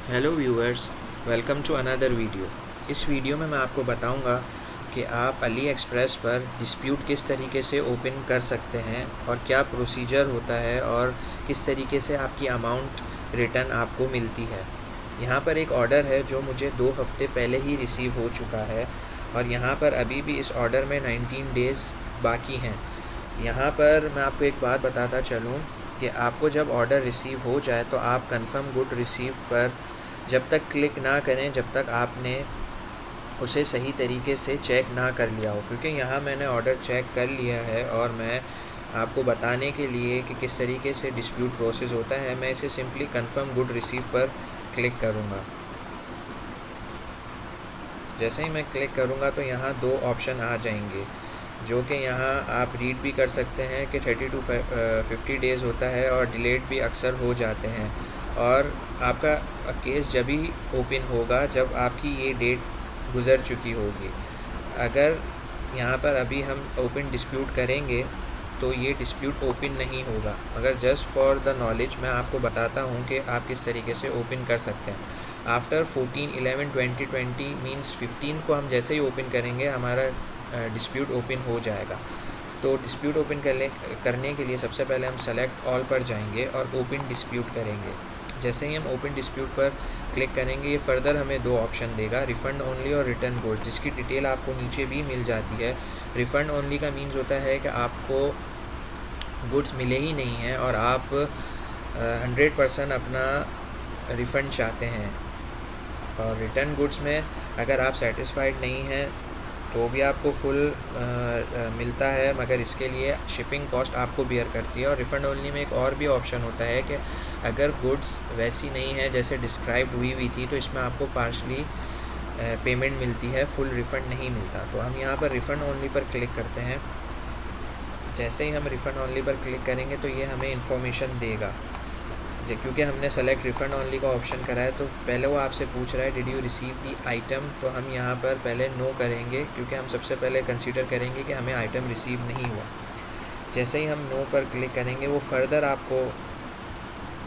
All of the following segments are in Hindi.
Hello viewers, welcome to another video. इस वीडियो में मैं आपको बताऊंगा कि आप अली एक्सप्रेस पर डिस्प्यूट किस तरीके से ओपन कर सकते हैं और क्या प्रोसीजर होता है और किस तरीके से आपकी अमाउंट रिटर्न आपको मिलती है। यहाँ पर एक ऑर्डर है जो मुझे 2 हफ्ते पहले ही रिसीव हो चुका है और यहाँ पर अभी भी इस ऑर्डर में 19 डेज़ बाकी हैं। यहाँ पर मैं आपको एक बात बताता चलूँ कि आपको जब ऑर्डर रिसीव हो जाए तो आप कंफर्म गुड रिसीव पर जब तक क्लिक ना करें जब तक आपने उसे सही तरीके से चेक ना कर लिया हो, क्योंकि यहाँ मैंने ऑर्डर चेक कर लिया है और मैं आपको बताने के लिए कि किस तरीके से डिस्प्यूट प्रोसेस होता है, मैं इसे सिंपली कंफर्म गुड रिसीव पर क्लिक करूँगा। जैसे ही मैं क्लिक करूँगा तो यहाँ 2 ऑप्शन आ जाएंगे जो कि यहाँ आप रीड भी कर सकते हैं कि 30 to 50 डेज़ होता है और डिलेड भी अक्सर हो जाते हैं। और आपका केस जब ही ओपन होगा जब आपकी ये डेट गुज़र चुकी होगी। अगर यहाँ पर अभी हम ओपन डिस्प्यूट करेंगे तो ये डिस्प्यूट ओपन नहीं होगा, मगर जस्ट फॉर द नॉलेज मैं आपको बताता हूँ कि आप किस तरीके से ओपन कर सकते हैं। आफ्टर 14/11/2020 मीन्स 15 को हम जैसे ही ओपन करेंगे हमारा डिस्प्यूट ओपन हो जाएगा। तो डिस्प्यूट ओपन करने के लिए सबसे पहले हम सेलेक्ट ऑल पर जाएंगे और ओपन डिस्प्यूट करेंगे। जैसे ही हम ओपन डिस्प्यूट पर क्लिक करेंगे ये फर्दर हमें 2 ऑप्शन देगा, रिफ़ंड ओनली और रिटर्न गुड्स, जिसकी डिटेल आपको नीचे भी मिल जाती है। रिफ़ंड ओनली का मीन्स होता है कि आपको गुड्स मिले ही नहीं हैं और आप 100% अपना रिफ़ंड चाहते हैं। और रिटर्न गुड्स में अगर आप सेटिस्फाइड नहीं हैं तो भी आपको फुल मिलता है, मगर इसके लिए शिपिंग कॉस्ट आपको बियर करती है। और रिफ़ंड ओनली में एक और भी ऑप्शन होता है कि अगर गुड्स वैसी नहीं है जैसे डिस्क्राइब्ड हुई थी तो इसमें आपको पार्शली पेमेंट मिलती है, फुल रिफ़ंड नहीं मिलता। तो हम यहाँ पर रिफ़ंड ओनली पर क्लिक करते हैं। जैसे ही हम रिफ़ंड ओनली पर क्लिक करेंगे तो ये हमें इन्फॉर्मेशन देगा। क्योंकि हमने सेलेक्ट रिफ़ंड ओनली का ऑप्शन करा है तो पहले वो आपसे पूछ रहा है did you receive the item, तो हम यहाँ पर पहले नो करेंगे क्योंकि हम सबसे पहले कंसीडर करेंगे कि हमें आइटम रिसीव नहीं हुआ। जैसे ही हम नो पर क्लिक करेंगे वो फर्दर आपको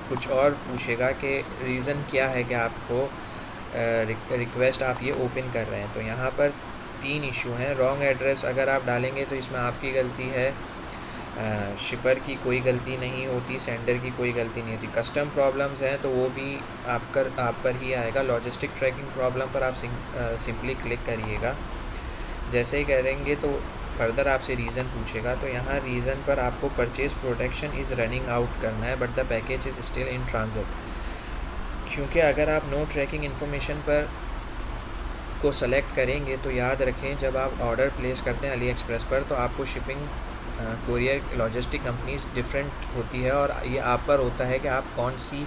कुछ और पूछेगा कि रीज़न क्या है कि आपको रिक्वेस्ट आप ये ओपन कर रहे हैं। तो यहाँ पर 3 इशू हैं। रॉन्ग एड्रेस अगर आप डालेंगे तो इसमें आपकी गलती है, शिपर की कोई गलती नहीं होती, सेंडर की कोई गलती नहीं होती। कस्टम प्रॉब्लम्स हैं तो वो भी आप पर ही आएगा। लॉजिस्टिक ट्रैकिंग प्रॉब्लम पर आप सिंपली क्लिक करिएगा। जैसे ही करेंगे तो फर्दर आपसे रीज़न पूछेगा। तो यहाँ रीज़न पर आपको purchase protection is running out करना है but the package is still in transit, क्योंकि अगर आप नो ट्रैकिंग इन्फॉर्मेशन पर को सेलेक्ट करेंगे तो याद रखें जब आप ऑर्डर प्लेस करते हैं अली एक्सप्रेस पर तो आपको shipping courier logistic companies different होती है और ये आप पर होता है कि आप कौन सी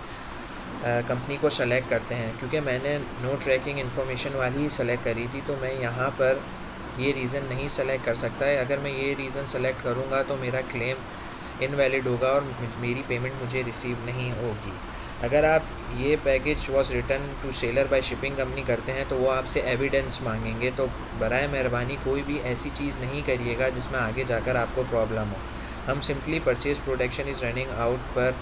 कंपनी को सेलेक्ट करते हैं। क्योंकि मैंने नो ट्रैकिंग इन्फॉर्मेशन वाली ही सेलेक्ट करी थी तो मैं यहाँ पर ये रीज़न नहीं सेलेक्ट कर सकता है। अगर मैं ये रीज़न सेलेक्ट करूँगा तो मेरा क्लेम इनवैलिड होगा और मेरी पेमेंट मुझे रिसीव नहीं होगी। अगर आप ये package was return to seller by shipping company करते हैं तो वो आपसे एविडेंस मांगेंगे। तो बराए मेहरबानी कोई भी ऐसी चीज़ नहीं करिएगा जिसमें आगे जाकर आपको प्रॉब्लम हो। हम simply purchase protection is running out पर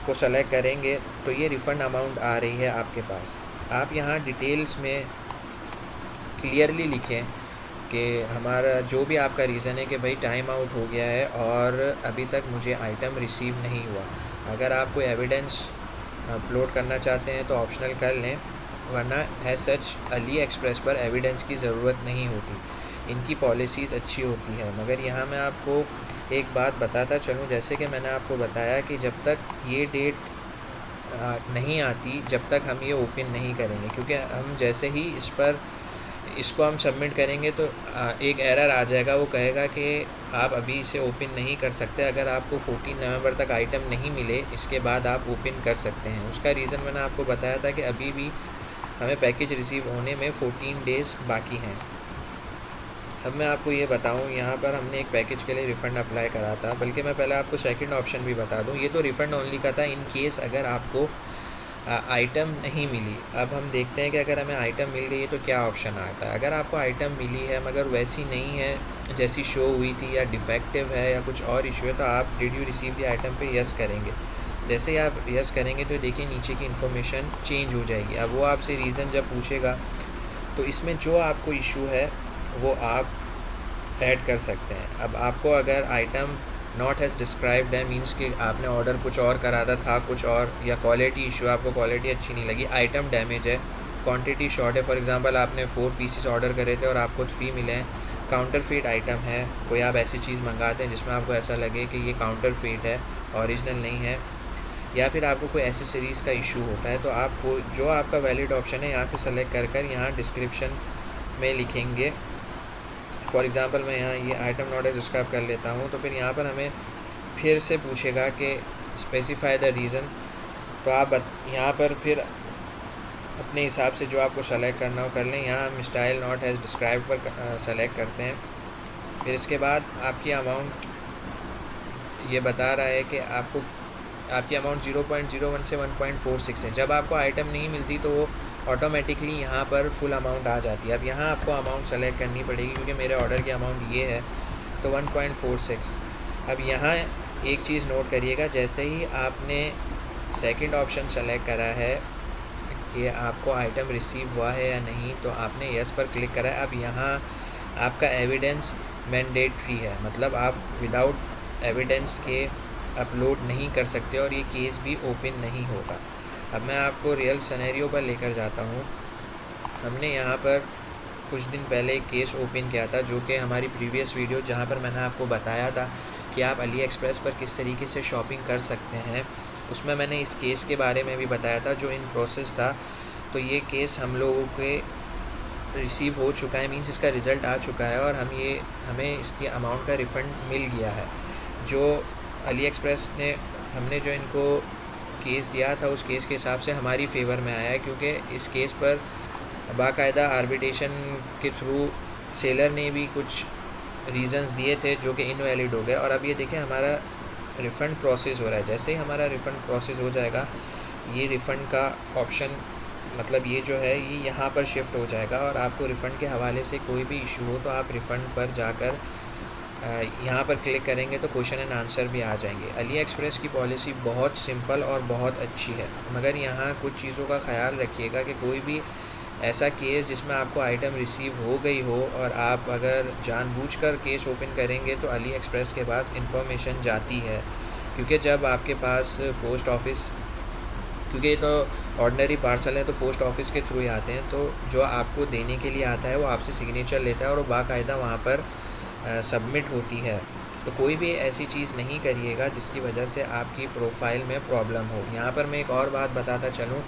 को सेलेक्ट करेंगे तो ये रिफ़ंड अमाउंट आ रही है आपके पास। आप यहाँ डिटेल्स में क्लियरली लिखें कि हमारा जो भी आपका रीज़न है कि भाई टाइम आउट हो गया है और अभी तक मुझे आइटम रिसीव नहीं हुआ। अगर आप कोई एविडेंस अपलोड करना चाहते हैं तो ऑप्शनल कर लें, वरना एज सच अली एक्सप्रेस पर एविडेंस की ज़रूरत नहीं होती। इनकी पॉलिसीज़ अच्छी होती है। मगर यहाँ मैं आपको एक बात बताता चलूँ, जैसे कि मैंने आपको बताया कि जब तक ये डेट नहीं आती जब तक हम ये ओपन नहीं करेंगे, क्योंकि हम जैसे ही इसको हम सबमिट करेंगे तो एक एरर आ जाएगा। वो कहेगा कि आप अभी इसे ओपन नहीं कर सकते। अगर आपको 14 नवंबर तक आइटम नहीं मिले इसके बाद आप ओपन कर सकते हैं। उसका रीज़न मैंने आपको बताया था कि अभी भी हमें पैकेज रिसीव होने में 14 डेज़ बाकी हैं। अब मैं आपको ये बताऊं, यहाँ पर हमने एक पैकेज के लिए रिफ़ंड अप्लाई करा था, बल्कि मैं पहले आपको सेकंड ऑप्शन भी बता दूं। ये तो रिफ़ंड ओनली का था इन केस अगर आपको आइटम नहीं मिली। अब हम देखते हैं कि अगर हमें आइटम मिल गई है तो क्या ऑप्शन आता है। अगर आपको आइटम मिली है मगर वैसी नहीं है जैसी शो हुई थी या डिफेक्टिव है या कुछ और इशू है तो आप did you receive the item पे यस करेंगे। जैसे ही आप यस करेंगे तो देखिए नीचे की इन्फॉर्मेशन चेंज हो जाएगी। अब वो आपसे रीज़न जब पूछेगा तो इसमें जो आपको इशू है वो आप ऐड कर सकते हैं। अब आपको अगर आइटम नॉट हैज़ डिस्क्राइब्ड है, मीन्स कि आपने ऑर्डर कुछ और करा था कुछ और, या क्वालिटी इशू, आपको क्वालिटी अच्छी नहीं लगी, आइटम डैमेज है, क्वांटिटी शॉर्ट है, फॉर एग्जांपल आपने 4 पीसेस ऑर्डर करे थे और आपको 3 मिले हैं, काउंटरफीट आइटम है, कोई आप ऐसी चीज़ मंगाते हैं जिसमें आपको ऐसा लगे कि ये काउंटरफीट है, ओरिजिनल नहीं है, या फिर आपको कोई एसेसरीज़ का इशू होता है, तो आपको जो आपका वैलिड ऑप्शन है यहाँ से सेलेक्ट कर यहाँ डिस्क्रिप्शन में लिखेंगे। फॉर एग्ज़ाम्पल मैं यहाँ ये आइटम नॉट एज डिस्क्राइब कर लेता हूँ, तो फिर यहाँ पर हमें फिर से पूछेगा कि स्पेसिफाई द रीज़न, तो आप यहाँ पर फिर अपने हिसाब से जो आपको सेलेक्ट करना हो कर लें। यहाँ हम स्टाइल नॉट एज डिस्क्राइब पर सेलेक्ट करते हैं। फिर इसके बाद आपकी अमाउंट ये बता रहा है कि आपकी अमाउंट 0.01 से 1.46 है। जब आपको आइटम नहीं मिलती तो वो ऑटोमेटिकली यहाँ पर फुल अमाउंट आ जाती है। अब यहाँ आपको अमाउंट सेलेक्ट करनी पड़ेगी क्योंकि मेरे ऑर्डर की अमाउंट ये है, तो 1.46। अब यहाँ एक चीज़ नोट करिएगा, जैसे ही आपने सेकंड ऑप्शन सेलेक्ट करा है कि आपको आइटम रिसीव हुआ है या नहीं, तो आपने यस पर क्लिक करा है। अब यहाँ आपका एविडेंस मैंडेटरी है, मतलब आप विदाउट एविडेंस के अपलोड नहीं कर सकते और ये केस भी ओपन नहीं होगा। अब मैं आपको रियल सिनेरियो पर लेकर जाता हूँ। हमने यहाँ पर कुछ दिन पहले एक केस ओपन किया था, जो कि हमारी प्रीवियस वीडियो जहाँ पर मैंने आपको बताया था कि आप अली एक्सप्रेस पर किस तरीके से शॉपिंग कर सकते हैं, उसमें मैंने इस केस के बारे में भी बताया था जो इन प्रोसेस था। तो ये केस हम लोगों के रिसीव हो चुका है, मीन्स इसका रिज़ल्ट आ चुका है और हमें इसकी अमाउंट का रिफ़ंड मिल गया है। जो अली एक्सप्रेस ने हमने जो इनको केस दिया था उस केस के हिसाब से हमारी फेवर में आया है, क्योंकि इस केस पर बाकायदा आर्बिट्रेशन के थ्रू सेलर ने भी कुछ रीज़न्स दिए थे जो कि इनवैलिड हो गए। और अब ये देखें हमारा रिफ़ंड प्रोसेस हो रहा है। जैसे ही हमारा रिफ़ंड प्रोसेस हो जाएगा, ये रिफ़ंड का ऑप्शन मतलब ये जो है ये यहाँ पर शिफ्ट हो जाएगा और आपको रिफ़ंड के हवाले से कोई भी इशू हो तो आप रिफ़ंड पर जाकर यहाँ पर क्लिक करेंगे तो क्वेश्चन एंड आंसर भी आ जाएंगे। अली एक्सप्रेस की पॉलिसी बहुत सिंपल और बहुत अच्छी है, मगर यहाँ कुछ चीज़ों का ख्याल रखिएगा कि कोई भी ऐसा केस जिसमें आपको आइटम रिसीव हो गई हो और आप अगर जानबूझकर केस ओपन करेंगे तो अली एक्सप्रेस के पास इंफॉर्मेशन जाती है, क्योंकि जब आपके पास पोस्ट ऑफिस, क्योंकि ये तो ऑर्डिनरी पार्सल है तो पोस्ट ऑफिस के थ्रू ही आते हैं, तो जो आपको देने के लिए आता है वो आपसे सिग्नेचर लेता है और वो बाकायदा वहाँ पर सबमिट होती है। तो कोई भी ऐसी चीज़ नहीं करिएगा जिसकी वजह से आपकी प्रोफाइल में प्रॉब्लम हो। यहाँ पर मैं एक और बात बताता चलूँ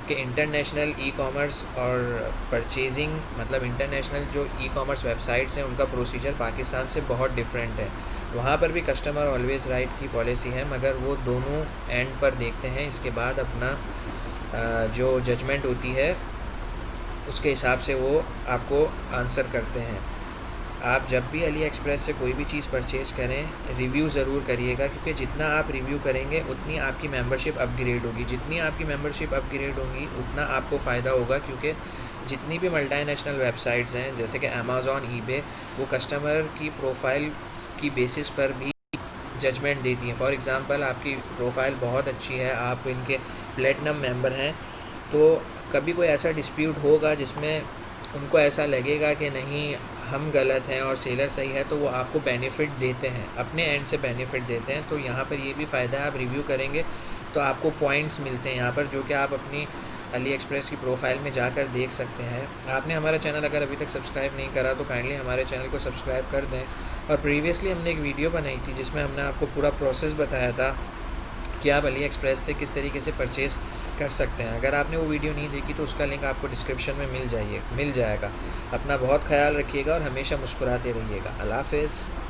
कि इंटरनेशनल ई कॉमर्स और परचेजिंग, मतलब इंटरनेशनल जो ई कॉमर्स वेबसाइट्स हैं उनका प्रोसीजर पाकिस्तान से बहुत डिफरेंट है। वहाँ पर भी कस्टमर ऑलवेज़ राइट की पॉलिसी है, मगर वो दोनों एंड पर देखते हैं, इसके बाद अपना जो जजमेंट होती है उसके हिसाब से वो आपको आंसर करते हैं। आप जब भी अली एक्सप्रेस से कोई भी चीज़ परचेज़ करें रिव्यू ज़रूर करिएगा, क्योंकि जितना आप रिव्यू करेंगे उतनी आपकी मेंबरशिप अपग्रेड होगी। जितनी आपकी मेंबरशिप अपग्रेड होगी उतना आपको फ़ायदा होगा, क्योंकि जितनी भी मल्टीनेशनल वेबसाइट्स हैं जैसे कि अमेज़ॉन, ईबे, वो कस्टमर की प्रोफाइल की बेसिस पर भी जजमेंट देती हैं। फॉर एग्ज़ाम्पल आपकी प्रोफाइल बहुत अच्छी है, आप इनके प्लेटिनम मेंबर हैं, तो कभी कोई ऐसा डिस्प्यूट होगा जिसमें उनको ऐसा लगेगा कि नहीं हम गलत हैं और सेलर सही है, तो वो आपको बेनिफिट देते हैं, अपने एंड से बेनिफिट देते हैं। तो यहाँ पर ये भी फ़ायदा है, आप रिव्यू करेंगे तो आपको पॉइंट्स मिलते हैं यहाँ पर, जो कि आप अपनी अली एक्सप्रेस की प्रोफाइल में जाकर देख सकते हैं। आपने हमारा चैनल अगर अभी तक सब्सक्राइब नहीं करा तो काइंडली हमारे चैनल को सब्सक्राइब कर दें। और प्रीवियसली हमने एक वीडियो बनाई थी जिसमें हमने आपको पूरा प्रोसेस बताया था कि आप अली एक्सप्रेस से किस तरीके से परचेज़ कर सकते हैं। अगर आपने वो वीडियो नहीं देखी तो उसका लिंक आपको डिस्क्रिप्शन में मिल जाएगा। अपना बहुत ख्याल रखिएगा और हमेशा मुस्कुराते रहिएगा। अल्लाह हाफ़िज़।